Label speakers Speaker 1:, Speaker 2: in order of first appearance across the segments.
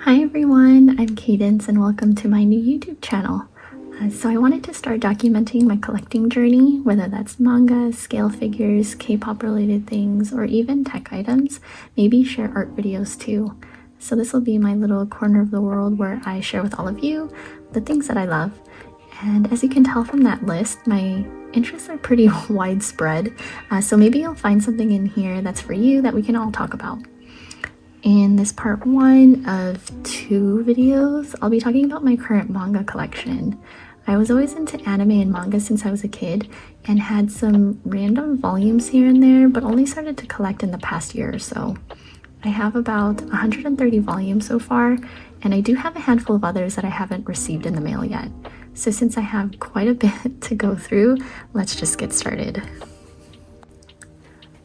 Speaker 1: Hi everyone, I'm Cadence and welcome to my new YouTube channel. So I wanted to start documenting my collecting journey, whether that's manga, scale figures, K-pop related things, or even tech items, maybe share art videos too. So this will be my little corner of the world where I share with all of you the things that I love. And as you can tell from that list, my interests are pretty widespread. So maybe you'll find something in here that's for you that we can all talk about. In this part 1 of 2 videos, I'll be talking about my current manga collection. I was always into anime and manga since I was a kid and had some random volumes here and there, but only started to collect in the past year or so. I have about 130 volumes so far, and I do have a handful of others that I haven't received in the mail yet. So since I have quite a bit to go through, let's just get started.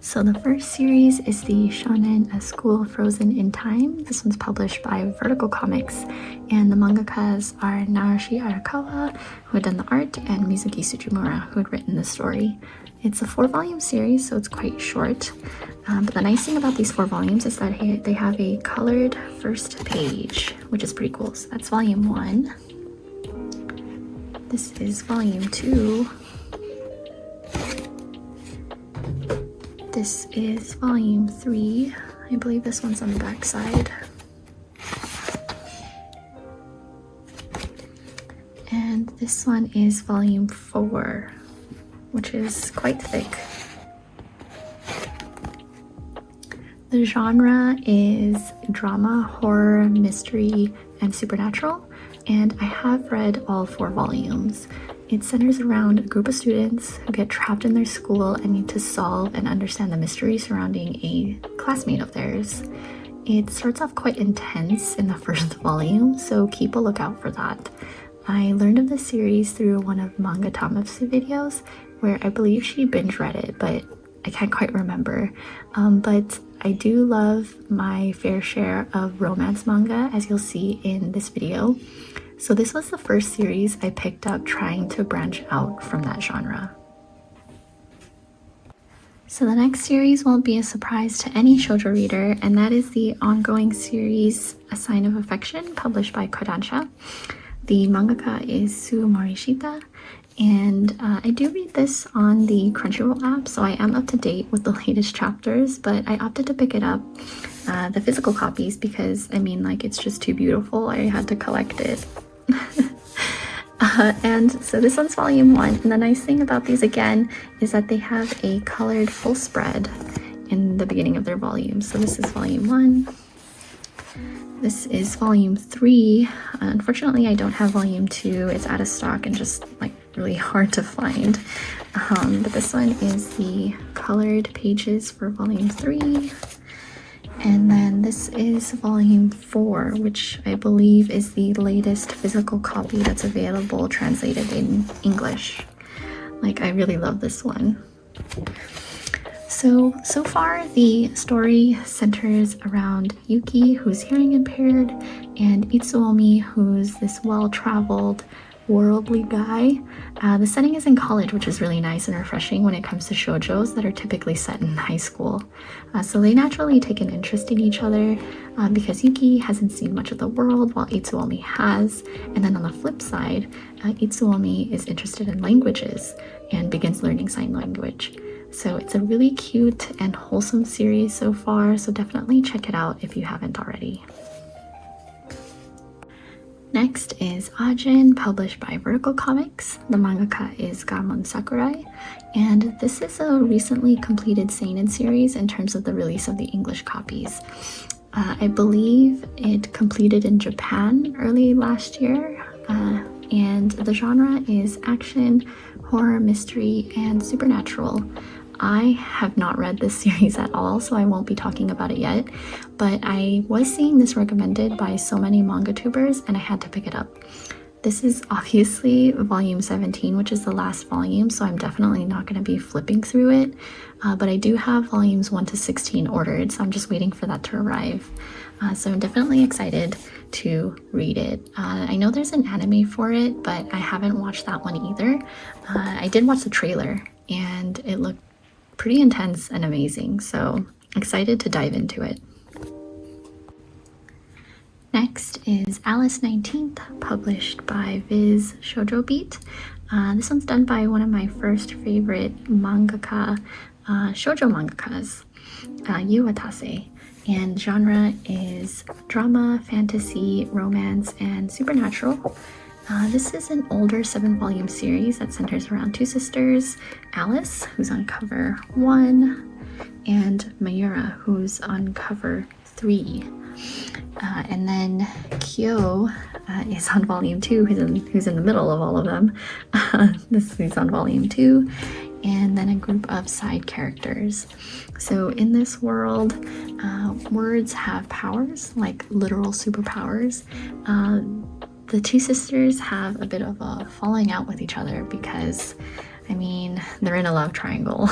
Speaker 1: So the first series is the Shonen A School Frozen in Time. This one's published by Vertical Comics, and the mangakas are Naoshi Arakawa, who had done the art, and Mizuki Tsujimura, who had written the story. It's a 4-volume series, so it's quite short. But the nice thing about these 4 volumes is that they have a colored first page, which is pretty cool. So that's volume 1. This is volume 2. This is volume 3. I believe this one's on the back side. And this one is volume 4, which is quite thick. The genre is drama, horror, mystery, and supernatural, and I have read all 4 volumes. It centers around a group of students who get trapped in their school and need to solve and understand the mystery surrounding a classmate of theirs. It starts off quite intense in the first volume, so keep a lookout for that. I learned of this series through one of Manga Thomas' videos, where I believe she binge read it, but I can't quite remember. But I do love my fair share of romance manga, as you'll see in this video. So this was the first series I picked up trying to branch out from that genre. So the next series won't be a surprise to any shoujo reader, and that is the ongoing series A Sign of Affection, published by Kodansha. The mangaka is Sue Morishita, and I do read this on the Crunchyroll app, so I am up to date with the latest chapters, but I opted to pick it up, the physical copies, because I mean, like, it's just too beautiful. I had to collect it. And so this one's volume 1, and the nice thing about these again is that they have a colored full spread in the beginning of their volume. So this is volume 1. This is volume 3. Unfortunately, I don't have volume 2. It's out of stock and just like really hard to find. But this one is the colored pages for volume 3. And then this is volume 4, which I believe is the latest physical copy that's available translated in English. Like, I really love this one. So far the story centers around Yuki, who's hearing impaired, and Itsuomi, who's this well-traveled, worldly guy. The setting is in college, which is really nice and refreshing when it comes to shoujos that are typically set in high school. So they naturally take an interest in each other because Yuki hasn't seen much of the world while Itsuomi has. And then on the flip side, Itsuomi is interested in languages and begins learning sign language. So it's a really cute and wholesome series so far, so definitely check it out if you haven't already. Next is Ajin, published by Vertical Comics. The mangaka is Gamon Sakurai, and this is a recently completed seinen series in terms of the release of the English copies. I believe it completed in Japan early last year, and the genre is action, horror, mystery, and supernatural. I have not read this series at all, so I won't be talking about it yet, but I was seeing this recommended by so many manga tubers and I had to pick it up. This is obviously volume 17, which is the last volume, so I'm definitely not going to be flipping through it, but I do have volumes 1 to 16 ordered, so I'm just waiting for that to arrive. So I'm definitely excited to read it. I know there's an anime for it, but I haven't watched that one either. I did watch the trailer and it looked pretty intense and amazing, so excited to dive into it. Next is Alice 19th, published by Viz Shoujo Beat. This one's done by one of my first favorite mangaka, shoujo mangakas, Yu Watase. And genre is drama, fantasy, romance, and supernatural. This is an older 7-volume series that centers around two sisters, Alice, who's on cover 1, and Mayura, who's on cover 3. And then Kyo is on volume 2, who's in the middle of all of them. This is on volume 2, and then a group of side characters. So in this world, words have powers, like literal superpowers. The two sisters have a bit of a falling out with each other because, I mean, they're in a love triangle.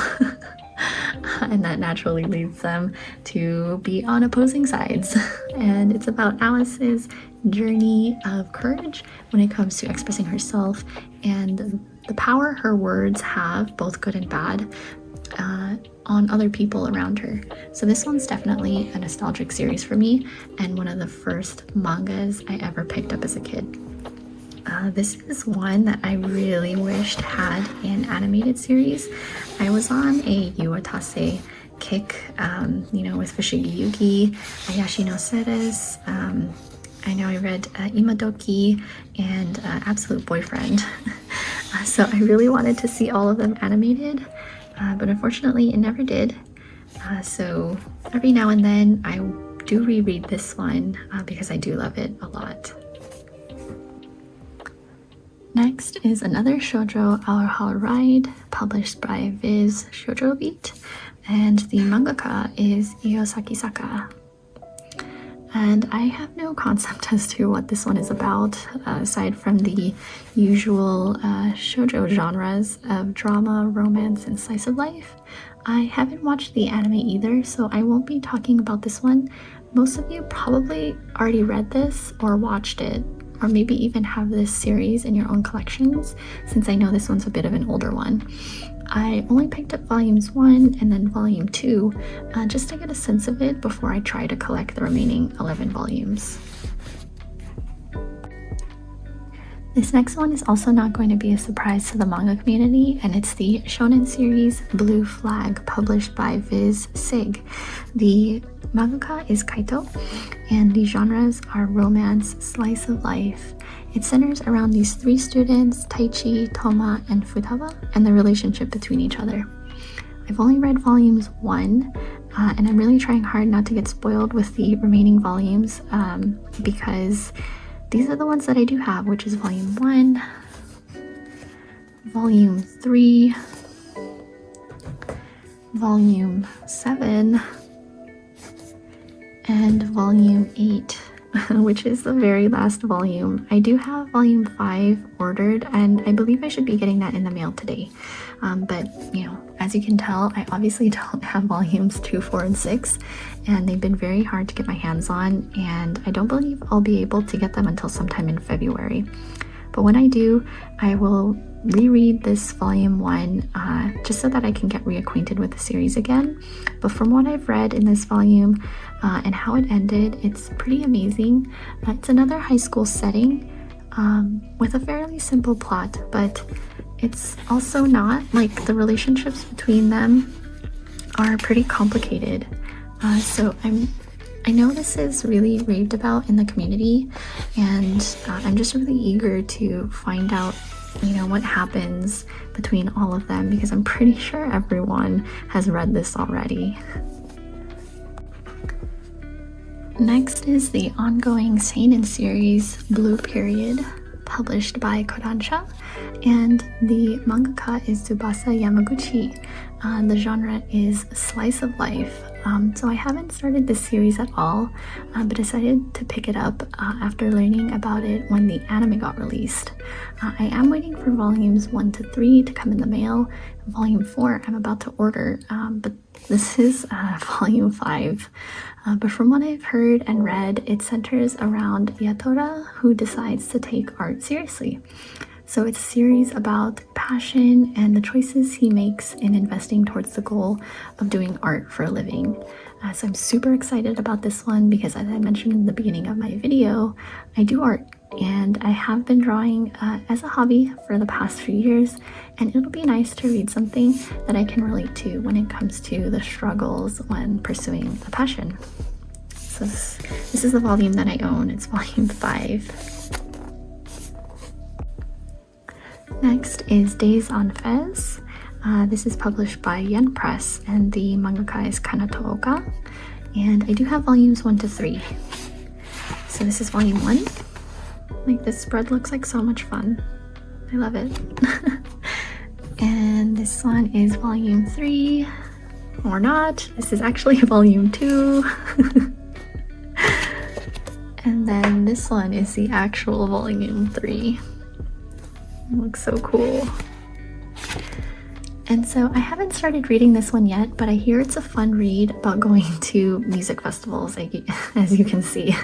Speaker 1: And that naturally leads them to be on opposing sides. And it's about Alice's journey of courage when it comes to expressing herself and the power her words have, both good and bad, on other people around her. So this one's definitely a nostalgic series for me and one of the first mangas I ever picked up as a kid. This is one that I really wished had an animated series. I was on a Yu Watase kick, with Fushigi Yugi, Ayashi no Seres. I know I read Imadoki and Absolute Boyfriend. So I really wanted to see all of them animated, but unfortunately it never did. So every now and then I do reread this one because I do love it a lot. Next is another shoujo, Our Haru Ride, published by Viz Shoujo Beat, and the mangaka is Iyosaki Saka. And I have no concept as to what this one is about, aside from the usual shoujo genres of drama, romance, and slice of life. I haven't watched the anime either, so I won't be talking about this one. Most of you probably already read this or watched it, or maybe even have this series in your own collections, since I know this one's a bit of an older one. I only picked up volumes 1 and then volume 2 just to get a sense of it before I try to collect the remaining 11 volumes. This next one is also not going to be a surprise to the manga community, and it's the shonen series Blue Flag, published by Viz Sig. The mangaka is Kaito, and the genres are romance, slice of life. It centers around these 3 students, Taichi, Toma, and Futaba, and the relationship between each other. I've only read volumes 1, and I'm really trying hard not to get spoiled with the remaining volumes because these are the ones that I do have, which is volume 1, volume 3, volume 7, and volume 8, which is the very last volume. I do have volume 5 ordered, and I believe I should be getting that in the mail today. But, as you can tell, I obviously don't have volumes 2, 4, and 6, and they've been very hard to get my hands on, and I don't believe I'll be able to get them until sometime in February. But when I do, I will reread this volume 1 just so that I can get reacquainted with the series again. But from what I've read in this volume and how it ended, it's pretty amazing. It's another high school setting with a fairly simple plot, but it's also not. Like, the relationships between them are pretty complicated. So I know this is really raved about in the community, and I'm just really eager to find out, what happens between all of them, because I'm pretty sure everyone has read this already. Next is the ongoing seinen series Blue Period, published by Kodansha, and the mangaka is Tsubasa Yamaguchi. The genre is slice of life. So I haven't started this series at all, but decided to pick it up after learning about it when the anime got released. I am waiting for volumes 1 to 3 to come in the mail. Volume 4 I'm about to order, but this is volume 5. But from what I've heard and read, it centers around Yatora, who decides to take art seriously. So it's a series about passion and the choices he makes in investing towards the goal of doing art for a living. So I'm super excited about this one because, as I mentioned in the beginning of my video, I do art and I have been drawing as a hobby for the past few years, and it'll be nice to read something that I can relate to when it comes to the struggles when pursuing a passion. So this is the volume that I own. It's volume 5. Next is Days on Fez. This is published by Yen Press, and the mangaka is Kanato Oka. And I do have volumes 1 to 3. So this is volume 1. Like, this spread looks like so much fun. I love it. And this one is volume 3, or not. This is actually volume 2. And then this one is the actual volume 3. It looks so cool. And so I haven't started reading this one yet, but I hear it's a fun read about going to music festivals, as you can see.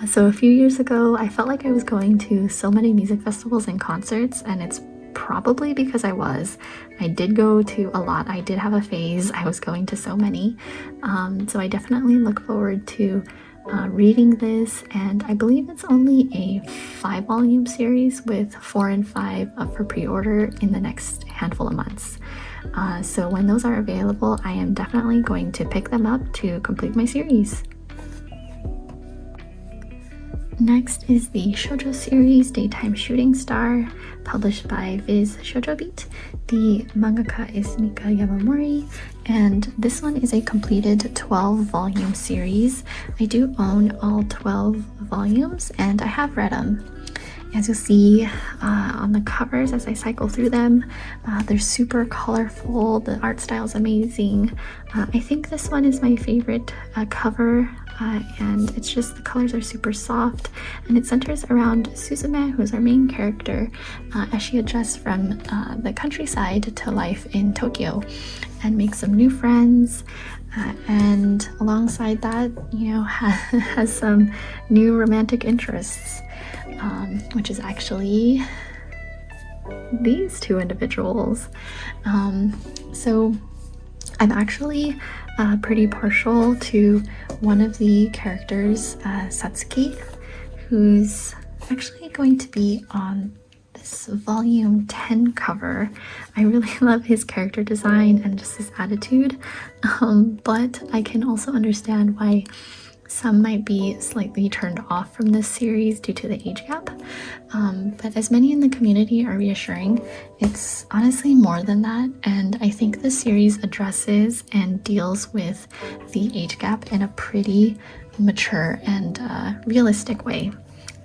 Speaker 1: So a few years ago, I felt like I was going to so many music festivals and concerts, and it's probably because I did go to a lot. I did have a phase. I was going to so many. So I definitely look forward to reading this, and I believe it's only a 5-volume series with 4 and 5 up for pre-order in the next handful of months. So when those are available, I am definitely going to pick them up to complete my series. Next is the shoujo series Daytime Shooting Star, published by Viz Shoujo Beat. The mangaka is Mika Yamamori, and this one is a completed 12-volume series. I do own all 12 volumes, and I have read them. As you'll see on the covers as I cycle through them, they're super colorful. The art style is amazing. I think this one is my favorite cover, and it's just the colors are super soft, and it centers around Suzume, who's our main character, as she adjusts from the countryside to life in Tokyo and makes some new friends. And alongside that, has some new romantic interests, which is actually these two individuals. So I'm actually pretty partial to one of the characters, Satsuki, who's actually going to be on this volume 10 cover. I really love his character design and just his attitude, but I can also understand why some might be slightly turned off from this series due to the age gap. But as many in the community are reassuring, it's honestly more than that, and I think the series addresses and deals with the age gap in a pretty mature and realistic way.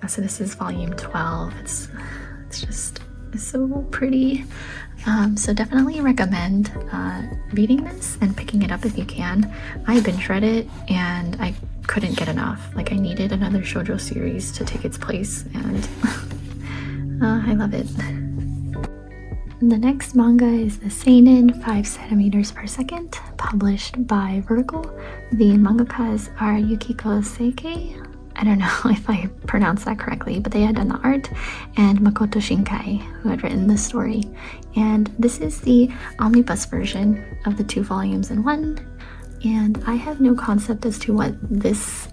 Speaker 1: So this is volume 12. It's just so pretty. So definitely recommend reading this and picking it up if you can. I binge read it and I couldn't get enough. Like, I needed another shoujo series to take its place, and I love it. The next manga is the Seinen 5 centimeters per second, published by Vertical. The mangakas are Yukiko Seikei. I don't know if I pronounced that correctly, but they had done the art, and Makoto Shinkai, who had written the story. And this is the omnibus version of the 2 volumes in one. And I have no concept as to what this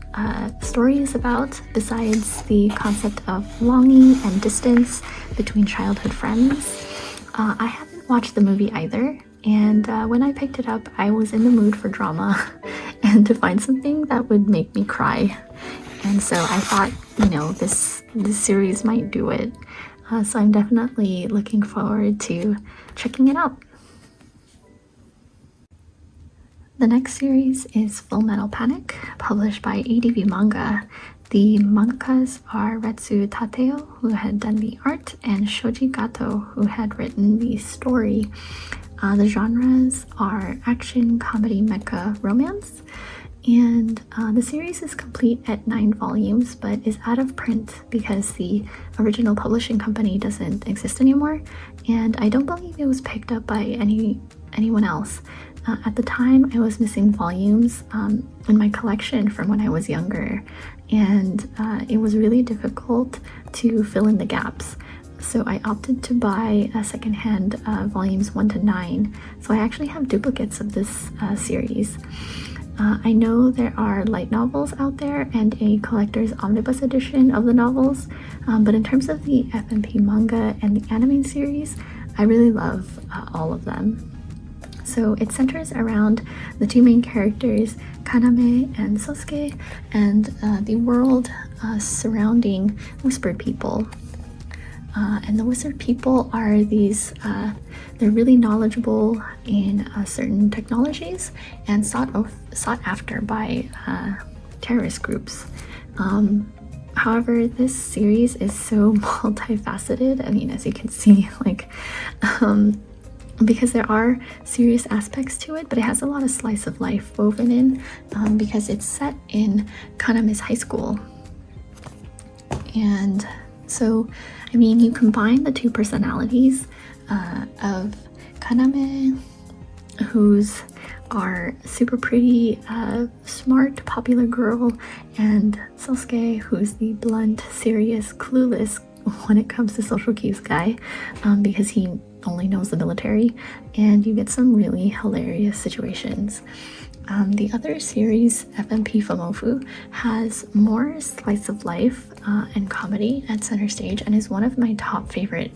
Speaker 1: story is about, besides the concept of longing and distance between childhood friends. I haven't watched the movie either, and when I picked it up, I was in the mood for drama and to find something that would make me cry. And so I thought, this series might do it. So I'm definitely looking forward to checking it out. The next series is Full Metal Panic, published by ADV Manga. The mangakas are Retsu Tateo, who had done the art, and Shoji Gato, who had written the story. The genres are action, comedy, mecha, romance. And the series is complete at 9 volumes, but is out of print because the original publishing company doesn't exist anymore, and I don't believe it was picked up by anyone else. At the time, I was missing volumes in my collection from when I was younger, and it was really difficult to fill in the gaps. So I opted to buy secondhand volumes 1 to 9. So I actually have duplicates of this series. I know there are light novels out there and a collector's omnibus edition of the novels, but in terms of the FMP manga and the anime series, I really love all of them. So it centers around the two main characters, Kaname and Sosuke, and the world surrounding whispered people. And the wizard people are these, they're really knowledgeable in certain technologies and sought after by terrorist groups. However, this series is so multifaceted. I mean, as you can see, like, because there are serious aspects to it, but it has a lot of slice of life woven in, because it's set in Kaname's high school. And so, I mean, you combine the two personalities of Kaname, who's our super pretty, smart, popular girl, and Sosuke, who's the blunt, serious, clueless when it comes to social cues guy, because he only knows the military, and you get some really hilarious situations. The other series, FMP Fumofu, has more slice of life and comedy at center stage, and is one of my top favorite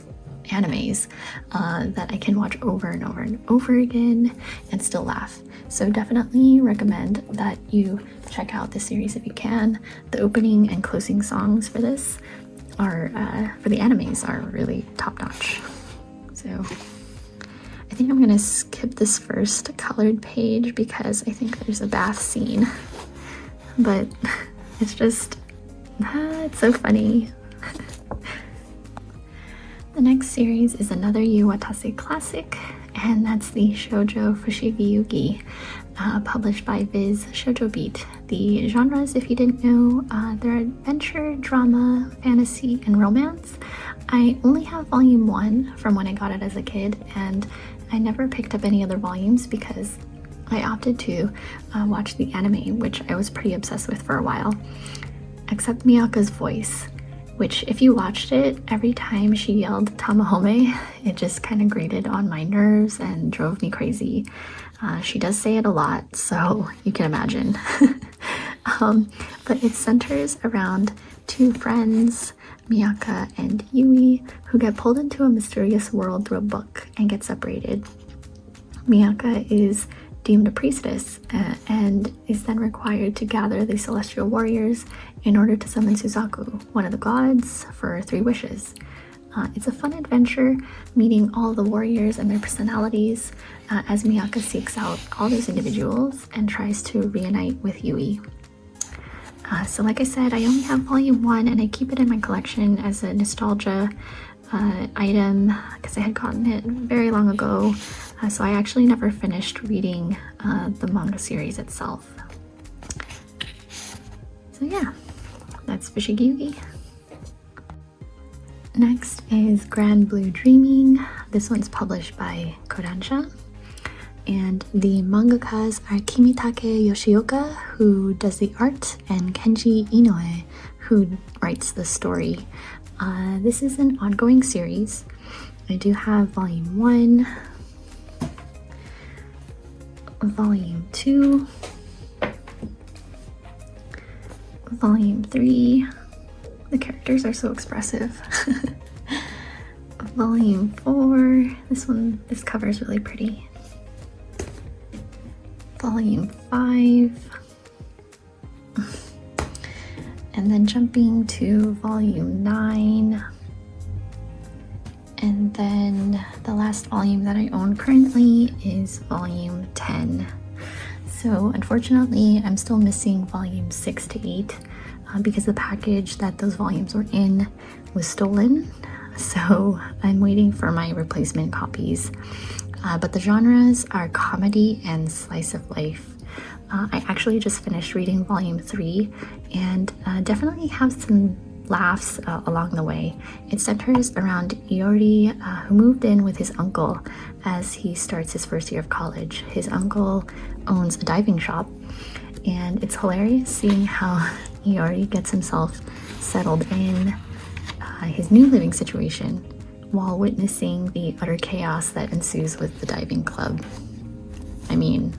Speaker 1: animes that I can watch over and over and over again and still laugh. So definitely recommend that you check out this series if you can. The opening and closing songs for this are, for the animes, are really top-notch. So I think I'm gonna skip this first colored page because I think there's a bath scene, but it's just, it's so funny. The next series is another Yuwatase classic, and that's the shoujo Fushigi Yugi, published by Viz Shoujo Beat. The genres, if you didn't know, they're adventure, drama, fantasy, and romance. I only have volume 1 from when I got it as a kid, and I never picked up any other volumes because I opted to watch the anime, which I was pretty obsessed with for a while, except Miyaka's voice, which if you watched it, every time she yelled Tamahome, it just kind of grated on my nerves and drove me crazy. She does say it a lot, so you can imagine. But it centers around two friends, Miyaka and Yui, who get pulled into a mysterious world through a book and get separated. Miyaka is deemed a priestess and is then required to gather the celestial warriors in order to summon Suzaku, one of the gods, for 3 wishes. It's a fun adventure, meeting all the warriors and their personalities as Miyaka seeks out all those individuals and tries to reunite with Yui. So like I said, I only have volume 1 and I keep it in my collection as a nostalgia item because I had gotten it very long ago, so I actually never finished reading the manga series itself. So yeah, that's Fushigi Yugi. Next is Grand Blue Dreaming. This one's published by Kodansha, and the mangakas are Kimitake Yoshioka, who does the art, and Kenji Inoue, who writes the story. This is an ongoing series. I do have volume 1, volume 2, volume 3. The characters are so expressive. Volume 4. This cover is really pretty. Volume 5. And then jumping to volume 9. And then the last volume that I own currently is volume 10. So unfortunately, I'm still missing volume 6 to 8 because the package that those volumes were in was stolen. So I'm waiting for my replacement copies. But the genres are comedy and slice of life. I actually just finished reading volume 3 and definitely have some laughs along the way. It centers around Iori, who moved in with his uncle as he starts his first year of college. His uncle owns a diving shop, and it's hilarious seeing how Iori gets himself settled in his new living situation. while witnessing the utter chaos that ensues with the diving club. I mean,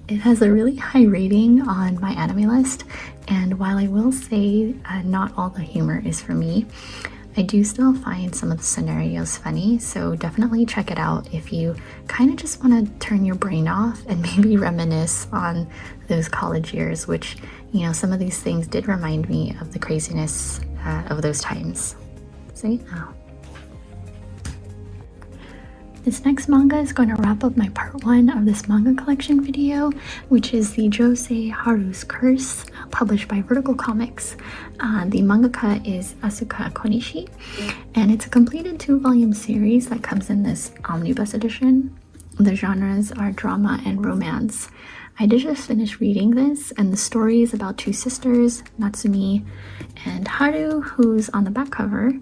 Speaker 1: it has a really high rating on my anime list, and while I will say not all the humor is for me, I do still find some of the scenarios funny, so definitely check it out if you kind of just want to turn your brain off and maybe reminisce on those college years, which, you know, some of these things did remind me of the craziness of those times. So yeah. This next manga is going to wrap up my part 1 of this manga collection video, which is the Josei Haru's Curse, published by Vertical Comics. The mangaka is Asuka Konishi, and it's a completed 2-volume series that comes in this omnibus edition. The genres are drama and romance. I did just finish reading this, and the story is about 2 sisters, Natsumi and Haru, who's on the back cover,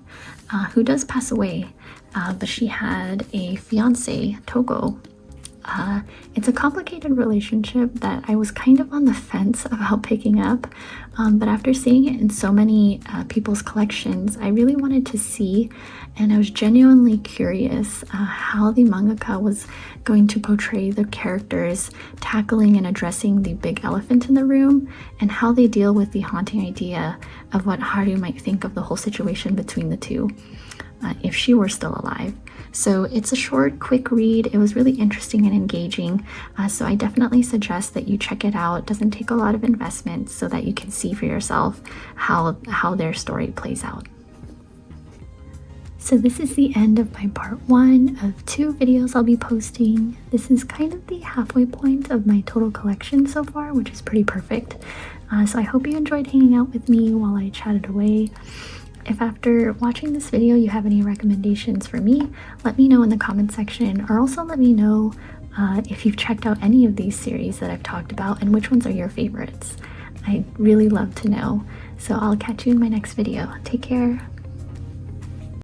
Speaker 1: who does pass away. But she had a fiance, Togo. It's a complicated relationship that I was kind of on the fence about picking up, but after seeing it in so many people's collections, I really wanted to see, and I was genuinely curious how the mangaka was going to portray the characters tackling and addressing the big elephant in the room, and how they deal with the haunting idea of what Haru might think of the whole situation between the two. If she were still alive. So it's a short, quick read. It was really interesting and engaging. So I definitely suggest that you check it out. It doesn't take a lot of investment, so that you can see for yourself how their story plays out. So this is the end of my part 1 of 2 videos I'll be posting. This is kind of the halfway point of my total collection so far, which is pretty perfect. So I hope you enjoyed hanging out with me while I chatted away. If after watching this video you have any recommendations for me, let me know in the comment section, or also let me know if you've checked out any of these series that I've talked about and which ones are your favorites. I'd really love to know. So I'll catch you in my next video. Take care.